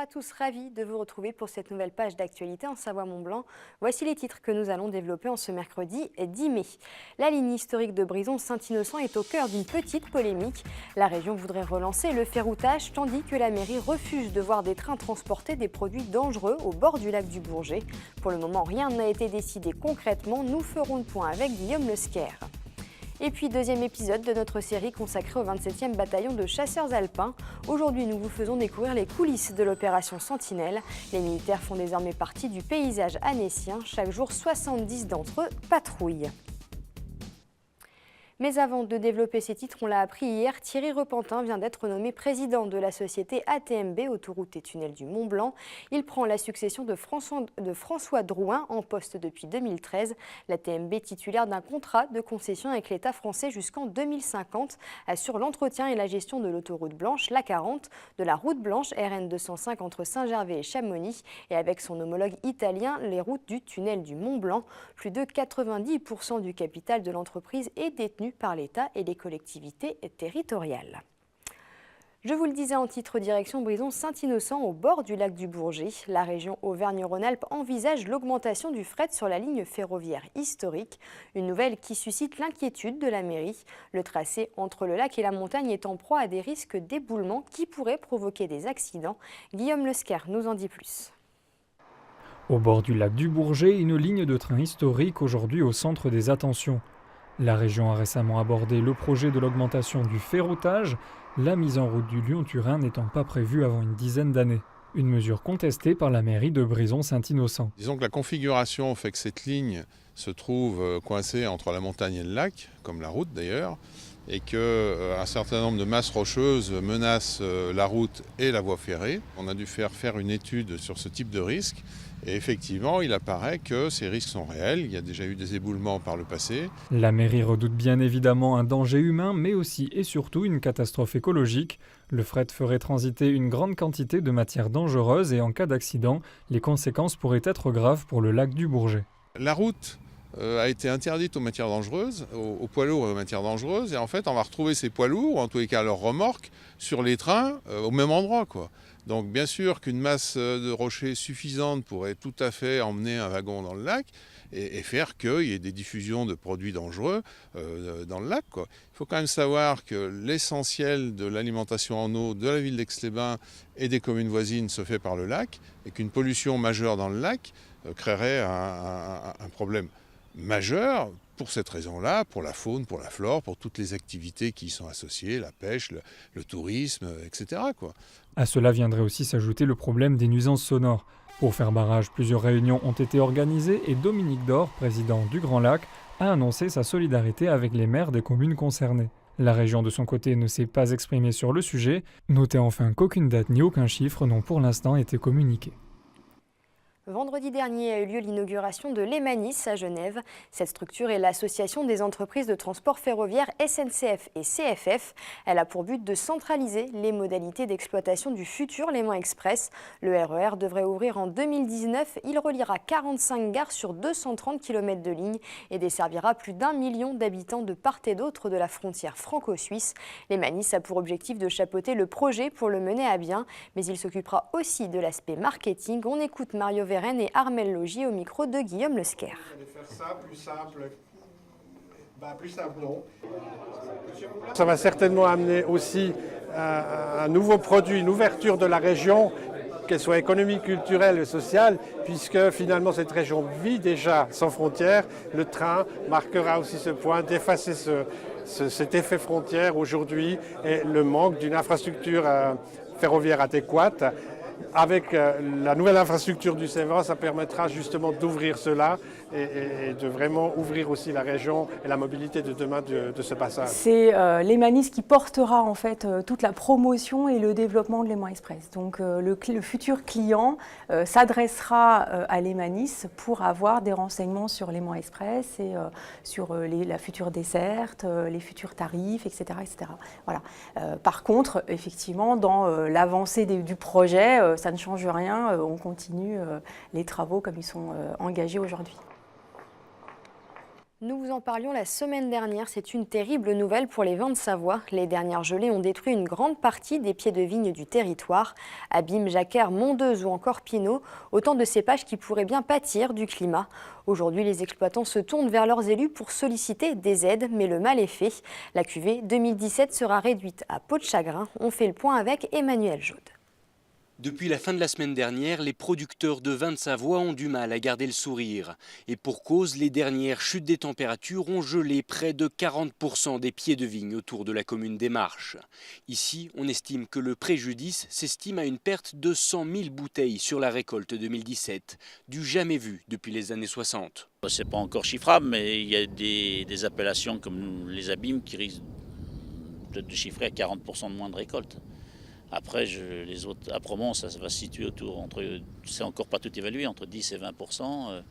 à tous, ravis de vous retrouver pour cette nouvelle page d'actualité en Savoie-Mont-Blanc. Voici les titres que nous allons développer en ce mercredi 10 mai. La ligne historique de Brison-Saint-Innocent est au cœur d'une petite polémique. La région voudrait relancer le ferroutage tandis que la mairie refuse de voir des trains transporter des produits dangereux au bord du lac du Bourget. Pour le moment, rien n'a été décidé concrètement. Nous ferons le point avec Guillaume Lesquer. Et puis, deuxième épisode de notre série consacrée au 27e bataillon de chasseurs alpins. Aujourd'hui, nous vous faisons découvrir les coulisses de l'opération Sentinelle. Les militaires font désormais partie du paysage annécien. Chaque jour, 70 d'entre eux patrouillent. Mais avant de développer ces titres, on l'a appris hier, Thierry Repentin vient d'être nommé président de la société ATMB, Autoroutes et Tunnels du Mont-Blanc. Il prend la succession de François Drouin, en poste depuis 2013. L'ATMB, titulaire d'un contrat de concession avec l'État français jusqu'en 2050, assure l'entretien et la gestion de l'autoroute blanche, l'A40, de la route blanche RN 205 entre Saint-Gervais et Chamonix, et avec son homologue italien, les routes du tunnel du Mont-Blanc. Plus de 90% du capital de l'entreprise est détenu par l'État et les collectivités territoriales. Je vous le disais en titre, direction Brison-Saint-Innocent au bord du lac du Bourget. La région Auvergne-Rhône-Alpes envisage l'augmentation du fret sur la ligne ferroviaire historique, une nouvelle qui suscite l'inquiétude de la mairie. Le tracé entre le lac et la montagne est en proie à des risques d'éboulement qui pourraient provoquer des accidents. Guillaume Lesquer nous en dit plus. Au bord du lac du Bourget, une ligne de train historique aujourd'hui au centre des attentions. La région a récemment abordé le projet de l'augmentation du ferroutage, la mise en route du Lyon-Turin n'étant pas prévue avant une dizaine d'années. Une mesure contestée par la mairie de Brison-Saint-Innocent. Disons que la configuration fait que cette ligne se trouve coincée entre la montagne et le lac, comme la route d'ailleurs, et qu'un certain nombre de masses rocheuses menacent la route et la voie ferrée. On a dû faire une étude sur ce type de risque. Et effectivement, il apparaît que ces risques sont réels. Il y a déjà eu des éboulements par le passé. La mairie redoute bien évidemment un danger humain, mais aussi et surtout une catastrophe écologique. Le fret ferait transiter une grande quantité de matières dangereuses et en cas d'accident, les conséquences pourraient être graves pour le lac du Bourget. La route a été interdite aux matières dangereuses, aux poids lourds et aux matières dangereuses. Et en fait, on va retrouver ces poids lourds, ou en tous les cas leurs remorques, sur les trains au même endroit, quoi. Donc bien sûr qu'une masse de rochers suffisante pourrait tout à fait emmener un wagon dans le lac et faire qu'il y ait des diffusions de produits dangereux dans le lac, quoi. Il faut quand même savoir que l'essentiel de l'alimentation en eau de la ville d'Aix-les-Bains et des communes voisines se fait par le lac et qu'une pollution majeure dans le lac créerait un problème majeur pour cette raison-là, pour la faune, pour la flore, pour toutes les activités qui y sont associées, la pêche, le tourisme, etc., quoi. À cela viendrait aussi s'ajouter le problème des nuisances sonores. Pour faire barrage, plusieurs réunions ont été organisées et Dominique Dor, président du Grand Lac, a annoncé sa solidarité avec les maires des communes concernées. La région de son côté ne s'est pas exprimée sur le sujet. Notez enfin qu'aucune date ni aucun chiffre n'ont pour l'instant été communiqués. Vendredi dernier a eu lieu l'inauguration de l'Emanis à Genève. Cette structure est l'association des entreprises de transport ferroviaire SNCF et CFF. Elle a pour but de centraliser les modalités d'exploitation du futur Léman Express. Le RER devrait ouvrir en 2019. Il reliera 45 gares sur 230 km de ligne et desservira plus d'1 million d'habitants de part et d'autre de la frontière franco-suisse. L'Emanis a pour objectif de chapeauter le projet pour le mener à bien, mais il s'occupera aussi de l'aspect marketing. On écoute Mario Vérenne et Armel Logier au micro de Guillaume Lesquer. Faire ça plus simple, plus simple non. Ça va certainement amener aussi un nouveau produit, une ouverture de la région, qu'elle soit économique, culturelle et sociale, puisque finalement cette région vit déjà sans frontières. Le train marquera aussi ce point d'effacer cet effet frontière aujourd'hui et le manque d'une infrastructure ferroviaire adéquate. Avec la nouvelle infrastructure du Sévran, ça permettra justement d'ouvrir cela et de vraiment ouvrir aussi la région et la mobilité de demain de ce passage. C'est l'Emanis qui portera en fait toute la promotion et le développement de Léman Express. Donc le futur client s'adressera à l'Emanis pour avoir des renseignements sur Léman Express et sur la future desserte, les futurs tarifs, etc. etc. Voilà. Par contre, effectivement, dans l'avancée du projet, ça ne change rien, on continue les travaux comme ils sont engagés aujourd'hui. Nous vous en parlions la semaine dernière, c'est une terrible nouvelle pour les vins de Savoie. Les dernières gelées ont détruit une grande partie des pieds de vigne du territoire. Abîme, Jacquère, Mondeuse ou encore Pinot, autant de cépages qui pourraient bien pâtir du climat. Aujourd'hui, les exploitants se tournent vers leurs élus pour solliciter des aides, mais le mal est fait. La cuvée 2017 sera réduite à peau de chagrin. On fait le point avec Emmanuel Jaude. Depuis la fin de la semaine dernière, les producteurs de vins de Savoie ont du mal à garder le sourire. Et pour cause, les dernières chutes des températures ont gelé près de 40% des pieds de vigne autour de la commune des Marches. Ici, on estime que le préjudice s'estime à une perte de 100 000 bouteilles sur la récolte 2017, du jamais vu depuis les années 60. C'est pas encore chiffrable, mais il y a des appellations comme les abîmes qui risquent peut-être de chiffrer à 40% de moins de récolte. Après, les autres, à Promont, ça va se situer c'est encore pas tout évalué, entre 10 et 20%.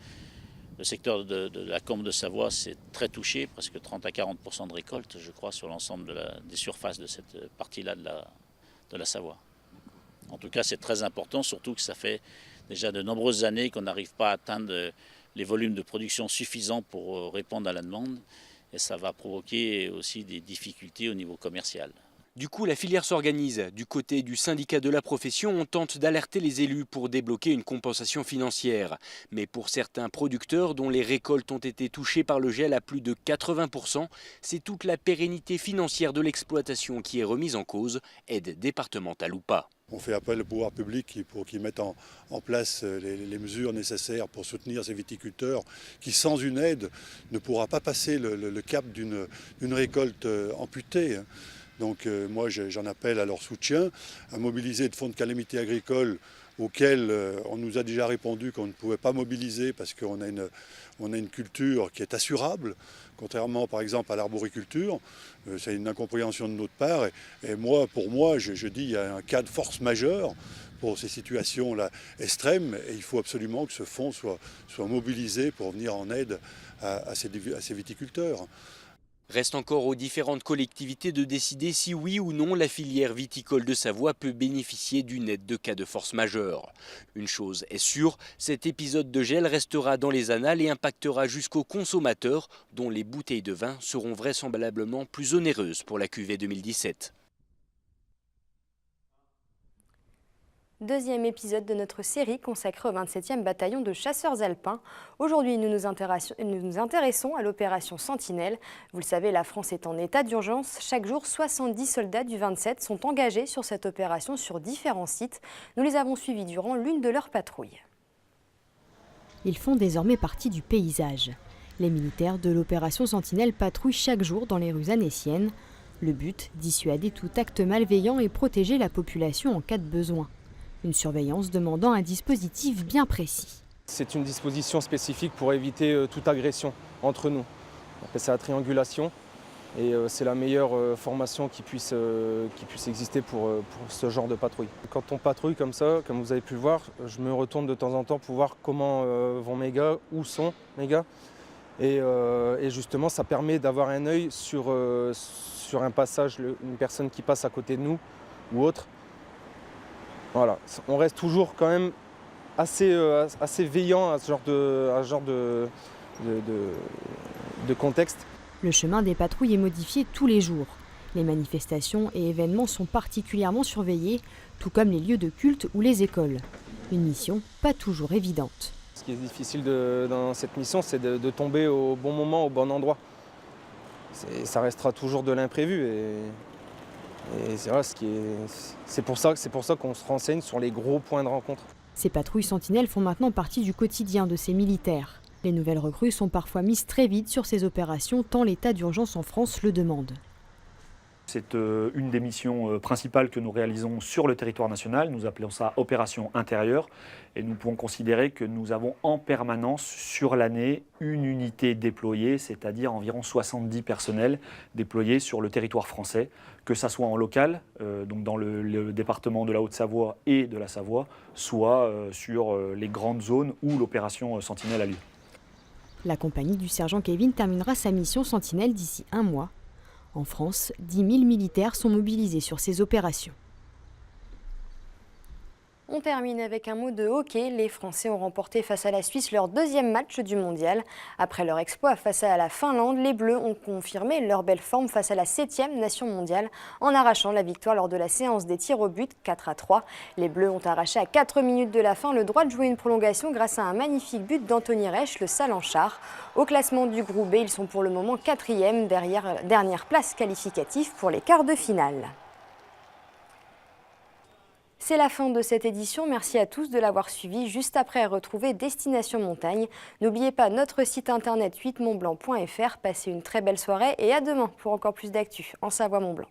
Le secteur de la Combe de Savoie, c'est très touché, presque 30 à 40% de récolte, je crois, sur l'ensemble des surfaces de cette partie-là de la Savoie. En tout cas, c'est très important, surtout que ça fait déjà de nombreuses années qu'on n'arrive pas à atteindre les volumes de production suffisants pour répondre à la demande. Et ça va provoquer aussi des difficultés au niveau commercial. Du coup, la filière s'organise. Du côté du syndicat de la profession, on tente d'alerter les élus pour débloquer une compensation financière. Mais pour certains producteurs dont les récoltes ont été touchées par le gel à plus de 80%, c'est toute la pérennité financière de l'exploitation qui est remise en cause, aide départementale ou pas. On fait appel au pouvoir public pour qu'ils mettent en place les mesures nécessaires pour soutenir ces viticulteurs qui, sans une aide, ne pourra pas passer le cap d'une récolte amputée. Donc moi j'en appelle à leur soutien, à mobiliser de fonds de calamité agricole auxquels on nous a déjà répondu qu'on ne pouvait pas mobiliser parce qu'on a une culture qui est assurable, contrairement par exemple à l'arboriculture. C'est une incompréhension de notre part et pour moi, je dis il y a un cas de force majeure pour ces situations-là extrêmes et il faut absolument que ce fonds soit mobilisé pour venir en aide à ces viticulteurs. Reste encore aux différentes collectivités de décider si oui ou non la filière viticole de Savoie peut bénéficier d'une aide de cas de force majeure. Une chose est sûre, cet épisode de gel restera dans les annales et impactera jusqu'aux consommateurs dont les bouteilles de vin seront vraisemblablement plus onéreuses pour la cuvée 2017. Deuxième épisode de notre série consacrée au 27e bataillon de chasseurs alpins. Aujourd'hui, nous nous intéressons à l'opération Sentinelle. Vous le savez, la France est en état d'urgence. Chaque jour, 70 soldats du 27 sont engagés sur cette opération sur différents sites. Nous les avons suivis durant l'une de leurs patrouilles. Ils font désormais partie du paysage. Les militaires de l'opération Sentinelle patrouillent chaque jour dans les rues annéciennes. Le but, dissuader tout acte malveillant et protéger la population en cas de besoin. Une surveillance demandant un dispositif bien précis. C'est une disposition spécifique pour éviter toute agression entre nous. On appelle ça la triangulation et c'est la meilleure formation qui puisse exister pour ce genre de patrouille. Quand on patrouille comme ça, comme vous avez pu le voir, je me retourne de temps en temps pour voir comment vont mes gars, où sont mes gars. Et justement, ça permet d'avoir un œil sur un passage, une personne qui passe à côté de nous ou autre. Voilà, on reste toujours quand même assez veillant à ce genre de contexte. Le chemin des patrouilles est modifié tous les jours. Les manifestations et événements sont particulièrement surveillés, tout comme les lieux de culte ou les écoles. Une mission pas toujours évidente. Ce qui est difficile dans cette mission, c'est de tomber au bon moment, au bon endroit. Ça restera toujours de l'imprévu. Et c'est pour ça qu'on se renseigne sur les gros points de rencontre. Ces patrouilles sentinelles font maintenant partie du quotidien de ces militaires. Les nouvelles recrues sont parfois mises très vite sur ces opérations tant l'état d'urgence en France le demande. C'est une des missions principales que nous réalisons sur le territoire national. Nous appelons ça opération intérieure et nous pouvons considérer que nous avons en permanence sur l'année une unité déployée, c'est-à-dire environ 70 personnels déployés sur le territoire français, que ça soit en local, donc dans le département de la Haute-Savoie et de la Savoie, soit sur les grandes zones où l'opération Sentinelle a lieu. La compagnie du sergent Kevin terminera sa mission Sentinelle d'ici 1 mois. En France, 10 000 militaires sont mobilisés sur ces opérations. On termine avec un mot de hockey. Les Français ont remporté face à la Suisse leur deuxième match du mondial. Après leur exploit face à la Finlande, les Bleus ont confirmé leur belle forme face à la 7e nation mondiale en arrachant la victoire lors de la séance des tirs au but 4-3. Les Bleus ont arraché à 4 minutes de la fin le droit de jouer une prolongation grâce à un magnifique but d'Anthony Reich, le Salanchard. Au classement du groupe B, ils sont pour le moment 4e, dernière place qualificative pour les quarts de finale. C'est la fin de cette édition. Merci à tous de l'avoir suivi. Juste après, retrouver Destination Montagne. N'oubliez pas notre site internet 8montblanc.fr. Passez une très belle soirée et à demain pour encore plus d'actu en Savoie-Mont-Blanc.